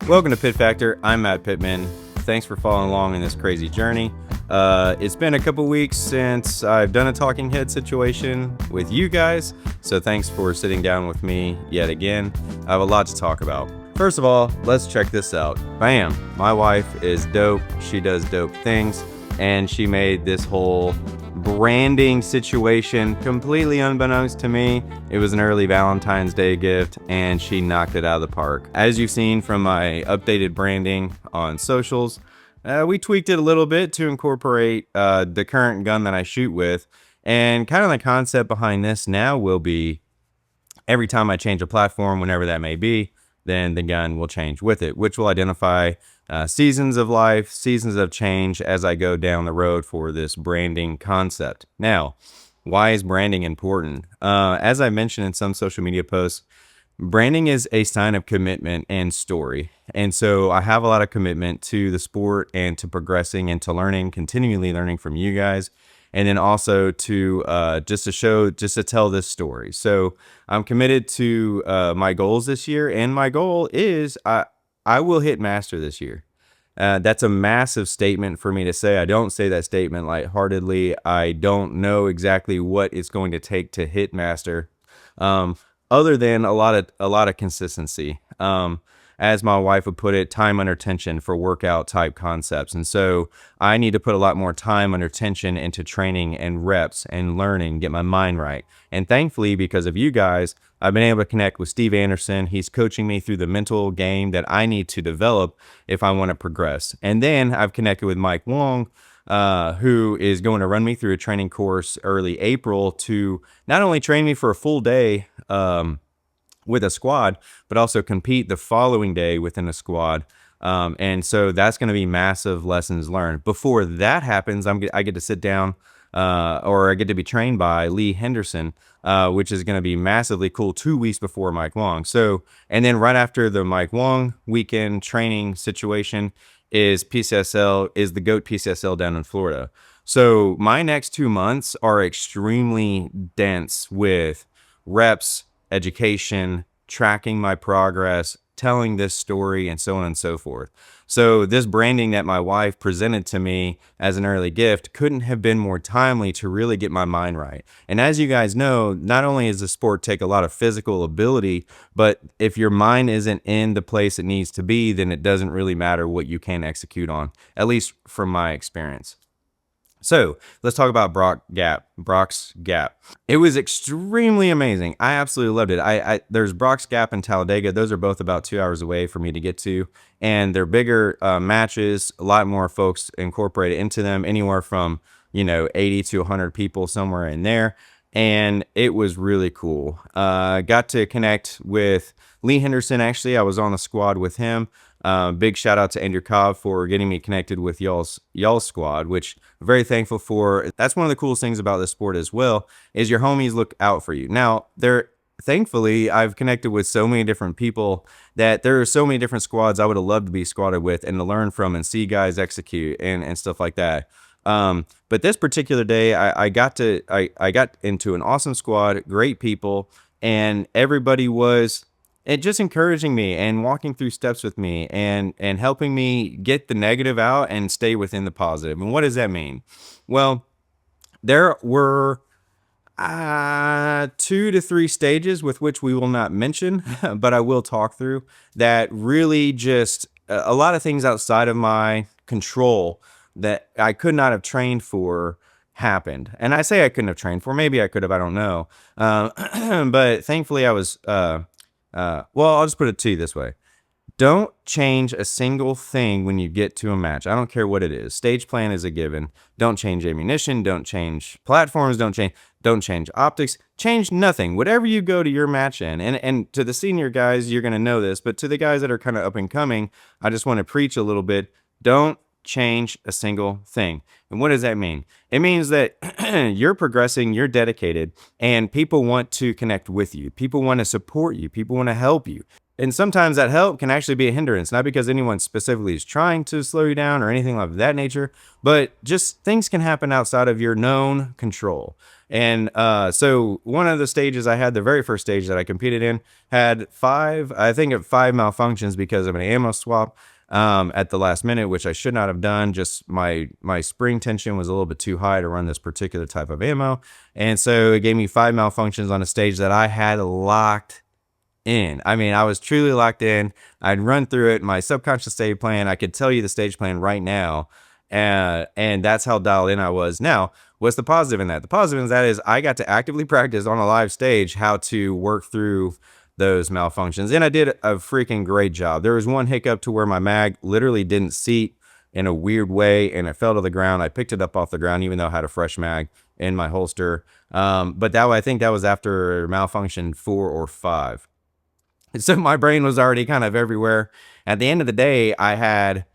Welcome to Pit Factor. I'm Matt Pittman. Thanks for following along in this crazy journey. It's been a couple weeks since I've done a talking head situation with you guys, so thanks for sitting down with me yet again. I have a lot to talk about. First of all, let's check this out. Bam! My wife is dope. She does dope things, and she made this whole branding situation completely unbeknownst to me. It was an early Valentine's Day gift, and she knocked it out of the park. As you've seen from my updated branding on socials, we tweaked it a little bit to incorporate the current gun that I shoot with, and kind of the concept behind this now will be every time I change a platform, whenever that may be, then the gun will change with it, which will identify seasons of life, seasons of change as I go down the road for this branding concept. Now, why is branding important? As I mentioned in some social media posts, branding is a sign of commitment and story. And so I have a lot of commitment to the sport and to progressing and to learning, continually learning from you guys. And then also to just to tell this story. So I'm committed to my goals this year, and my goal is I will hit master this year. That's a massive statement for me to say. I don't say that statement lightheartedly. I don't know exactly what it's going to take to hit master, other than a lot of consistency. As my wife would put it, time under tension for workout type concepts. And so I need to put a lot more time under tension into training and reps and learning, get my mind right. And thankfully, because of you guys, I've been able to connect with Steve Anderson. He's coaching me through the mental game that I need to develop if I want to progress. And then I've connected with Mike Wong, who is going to run me through a training course early April to not only train me for a full day, with a squad, but also compete the following day within a squad. And so that's going to be massive lessons learned. Before that happens, I get to sit down, or I get to be trained by Lee Henderson, which is going to be massively cool 2 weeks before Mike Wong. So, and then right after the Mike Wong weekend training situation is the GOAT PCSL down in Florida. So my next 2 months are extremely dense with reps, education, tracking my progress, telling this story, and so on and so forth. So this branding that my wife presented to me as an early gift couldn't have been more timely to really get my mind right. And as you guys know, not only does the sport take a lot of physical ability, but if your mind isn't in the place it needs to be, then it doesn't really matter what you can execute on, at least from my experience. So let's talk about Brock's Gap. It was extremely amazing. I absolutely loved it. There's Brock's Gap and Talladega. Those are both about 2 hours away for me to get to. And they're bigger matches, a lot more folks incorporated into them, anywhere from, 80 to 100 people, somewhere in there. And it was really cool. Got to connect with Lee Henderson. Actually, I was on the squad with him. Big shout out to Andrew Cobb for getting me connected with y'all's squad, which I'm very thankful for. That's one of the coolest things about this sport as well, is your homies look out for you. Now, thankfully, I've connected with so many different people that there are so many different squads I would have loved to be squatted with and to learn from and see guys execute and stuff like that. But this particular day, I got into an awesome squad, great people, and everybody was just encouraging me and walking through steps with me and helping me get the negative out and stay within the positive. And what does that mean? Well, there were 2 to 3 stages with which we will not mention, but I will talk through, that really just a lot of things outside of my control that I could not have trained for happened. And I say I couldn't have trained for, maybe I could have, I don't know. But thankfully I was, well, I'll just put it to you this way. Don't change a single thing when you get to a match. I don't care what it is. Stage plan is a given. Don't change ammunition. Don't change platforms. Don't change optics. Change nothing. Whatever you go to your match in. And to the senior guys, you're going to know this. But to the guys that are kind of up and coming, I just want to preach a little bit. Don't change a single thing. And what does that mean? It means that you're progressing, you're dedicated, and people want to connect with you. People want to support you. People want to help you. And sometimes that help can actually be a hindrance, not because anyone specifically is trying to slow you down or anything of that nature, but just things can happen outside of your known control. And so one of the stages I had, the very first stage that I competed in, had I think of five malfunctions because of an ammo swap at the last minute, which I should not have done. Just my spring tension was a little bit too high to run this particular type of ammo. And so it gave me five malfunctions on a stage that I had locked in. I mean, I was truly locked in. I'd run through it. My subconscious stage plan, I could tell you the stage plan right now. And that's how dialed in I was. Now, what's the positive in that? The positive in that is I got to actively practice on a live stage how to work through those malfunctions. And I did a freaking great job. There was one hiccup to where my mag literally didn't seat in a weird way and it fell to the ground. I picked it up off the ground, even though I had a fresh mag in my holster. But I think that was after malfunction 4 or 5. So my brain was already kind of everywhere. At the end of the day, I had,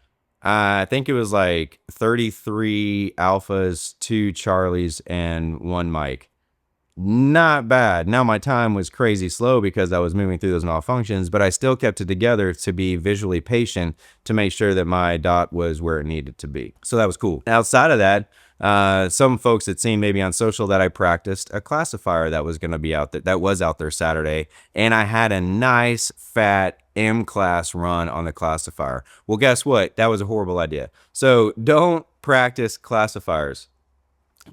I think it was like 33 alphas, 2 Charlies, and 1 Mike. Not bad. Now my time was crazy slow because I was moving through those malfunctions, but I still kept it together to be visually patient to make sure that my dot was where it needed to be. So that was cool. Outside of that, some folks had seen maybe on social that I practiced a classifier that was going to be out there, that was out there Saturday, and I had a nice fat M class run on the classifier. Well, guess what? That was a horrible idea. So don't practice classifiers.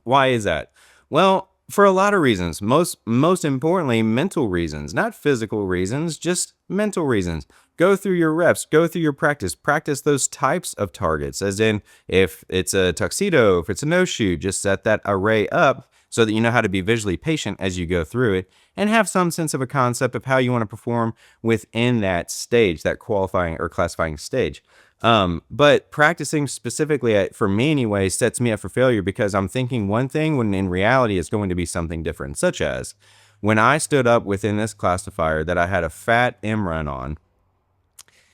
Why is that? Well, for a lot of reasons. Most importantly, mental reasons, not physical reasons, just mental reasons. Go through your reps, go through your practice those types of targets, as in if it's a tuxedo, if it's a no shoot, just set that array up so that you know how to be visually patient as you go through it and have some sense of a concept of how you want to perform within that stage, that qualifying or classifying stage. But practicing specifically, for me anyway, sets me up for failure because I'm thinking one thing when in reality it's going to be something different, such as when I stood up within this classifier that I had a fat M run on.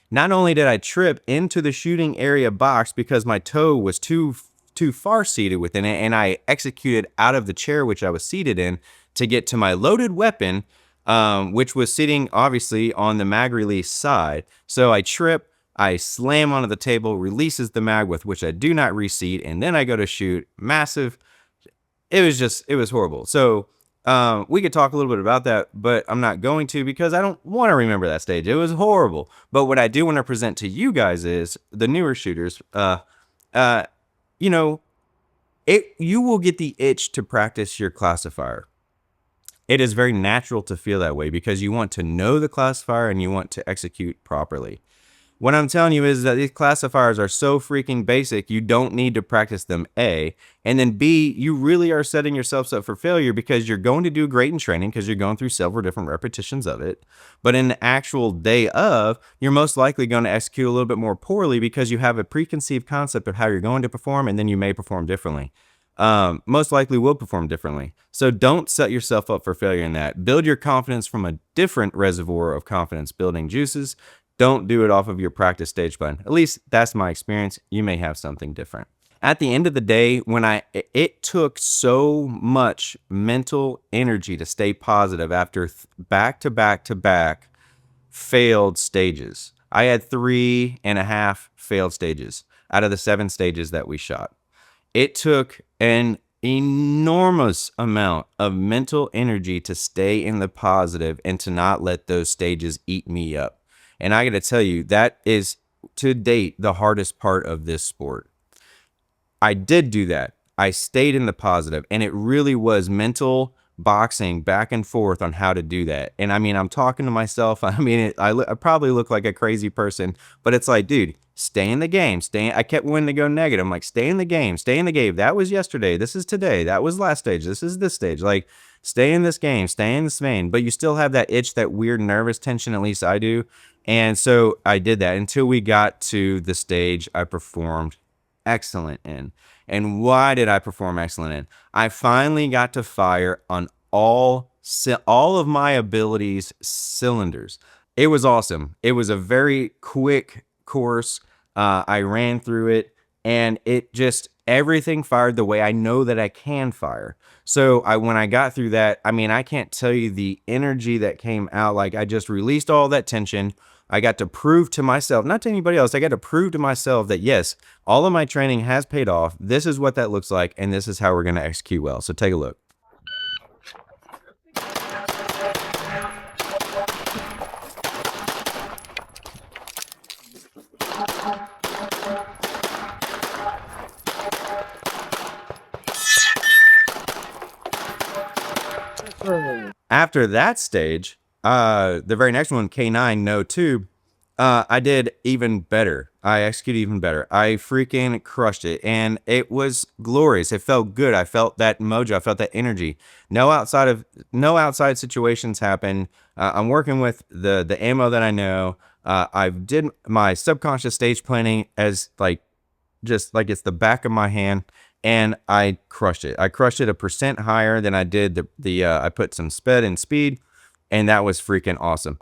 Not only did I trip into the shooting area box because my toe was too far seated within it, and I executed out of the chair which I was seated in to get to my loaded weapon, which was sitting obviously on the mag release side. So I trip, I slam onto the table, releases the mag with which I do not reseat, and then I go to shoot. Massive. It was horrible. So we could talk a little bit about that, but I'm not going to because I don't want to remember that stage. It was horrible. But what I do want to present to you guys is the newer shooters. You know, you will get the itch to practice your classifier. It is very natural to feel that way because you want to know the classifier and you want to execute properly. What I'm telling you is that these classifiers are so freaking basic, you don't need to practice them, A. And then B, you really are setting yourselves up for failure because you're going to do great in training because you're going through several different repetitions of it. But in the actual day of, you're most likely going to execute a little bit more poorly because you have a preconceived concept of how you're going to perform, and then you may perform differently. Most likely will perform differently. So don't set yourself up for failure in that. Build your confidence from a different reservoir of confidence building juices. Don't do it off of your practice stage plan. At least that's my experience. You may have something different. At the end of the day, it took so much mental energy to stay positive after back to back to back failed stages. I had 3.5 failed stages out of the 7 stages that we shot. It took an enormous amount of mental energy to stay in the positive and to not let those stages eat me up. And I got to tell you, that is to date the hardest part of this sport. I did do that. I stayed in the positive, and it really was mental boxing back and forth on how to do that. And I mean, I'm talking to myself. I mean, I probably look like a crazy person, but it's like, dude, stay in the game. I kept wanting to go negative. I'm like, stay in the game. Stay in the game. That was yesterday. This is today. That was last stage. This is this stage. Like, stay in this game. Stay in this vein. But you still have that itch, that weird nervous tension. At least I do. And so I did that until we got to the stage I performed excellent in. And why did I perform excellent in? I finally got to fire on all of my abilities cylinders. It was awesome. It was a very quick course. I ran through it, and it just everything fired the way I know that I can fire. So when I got through that, I mean, I can't tell you the energy that came out. Like, I just released all that tension. I got to prove to myself, not to anybody else, I got to prove to myself that yes, all of my training has paid off. This is what that looks like, and this is how we're going to execute well. So take a look. After that stage, the very next one, K9, no tube, I did even better. I executed even better. I freaking crushed it, and it was glorious. It felt good. I felt that mojo. I felt that energy. No outside situations happen. I'm working with the ammo that I know. I did my subconscious stage planning as just like it's the back of my hand, and I crushed it. I crushed it 1% higher than I did I put some sped and speed, and that was freaking awesome.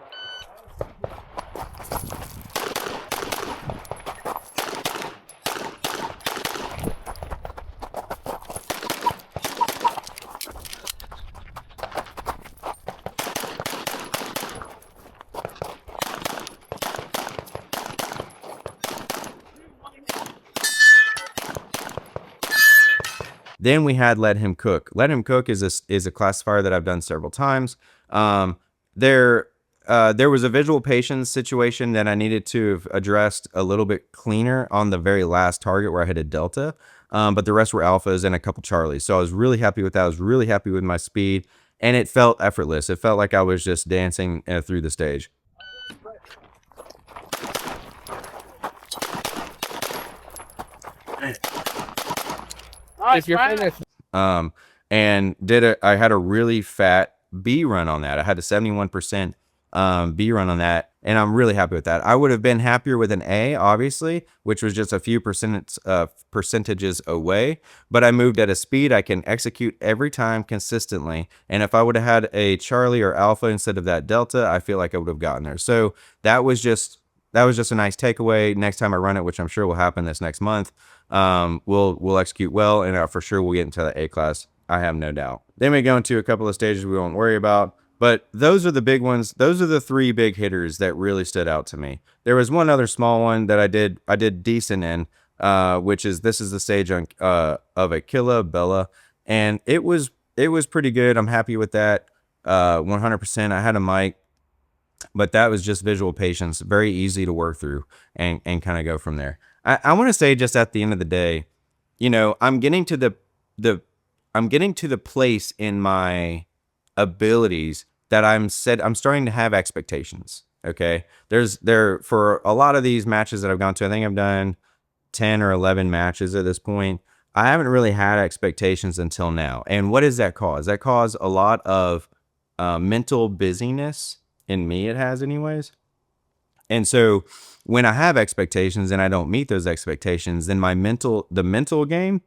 Then we had Let Him Cook. Let Him Cook is a classifier that I've done several times. There was a visual patience situation that I needed to have addressed a little bit cleaner on the very last target where I hit a delta, but the rest were alphas and a couple Charlies. So I was really happy with that. I was really happy with my speed, and it felt effortless. It felt like I was just dancing through the stage. If you're finished. And I had a really fat B run on that. I had a 71% B run on that, and I'm really happy with that. I would have been happier with an A, obviously, which was just a few percentages away, but I moved at a speed I can execute every time consistently. And if I would have had a Charlie or Alpha instead of that Delta, I feel like I would have gotten there. So that was just a nice takeaway. Next time I run it, which I'm sure will happen this next month, we'll execute well, and for sure we'll get into the A class. I have no doubt. Then we go into a couple of stages we won't worry about, but those are the big ones. Those are the 3 big hitters that really stood out to me. There was one other small one that I did decent in, this is the stage of Aquila Bella, and it was pretty good. I'm happy with that. 100%. I had a mic, but that was just visual patience, very easy to work through and kind of go from there. I want to say, just at the end of the day, I'm getting to the place in my abilities that I'm starting to have expectations. Okay. For a lot of these matches that I've gone to, I think I've done 10 or 11 matches at this point. I haven't really had expectations until now. And what does that cause? That cause a lot of mental busyness in me. It has anyways. And so when I have expectations and I don't meet those expectations, then the mental game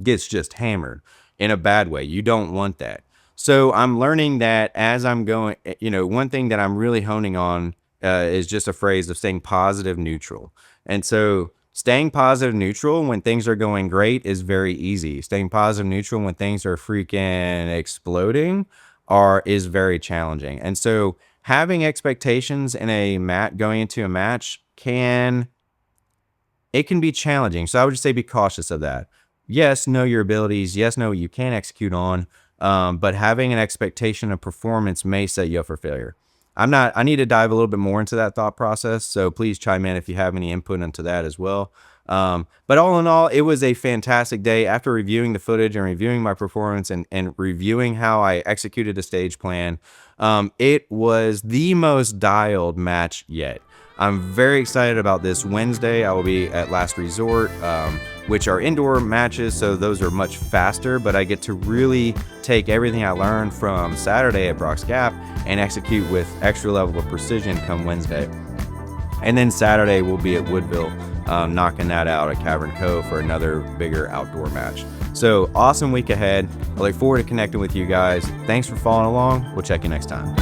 gets just hammered in a bad way. You don't want that. So I'm learning that as I'm going, one thing that I'm really honing on is just a phrase of staying positive neutral. And so staying positive neutral when things are going great is very easy. Staying positive neutral when things are freaking exploding is very challenging. And so having expectations going into a match can be challenging. So I would just say be cautious of that. Yes, know your abilities. Yes, know what you can execute on. But having an expectation of performance may set you up for failure. I need to dive a little bit more into that thought process. So please chime in if you have any input into that as well. But all in all, it was a fantastic day. After reviewing the footage and reviewing my performance and reviewing how I executed a stage plan, it was the most dialed match yet. I'm very excited about this Wednesday. I will be at Last Resort, which are indoor matches, so those are much faster, but I get to really take everything I learned from Saturday at Brock's Gap and execute with extra level of precision come Wednesday. And then Saturday we'll be at Woodville, knocking that out at Cavern Cove for another bigger outdoor match. So awesome week ahead. I look forward to connecting with you guys. Thanks for following along. We'll check you next time.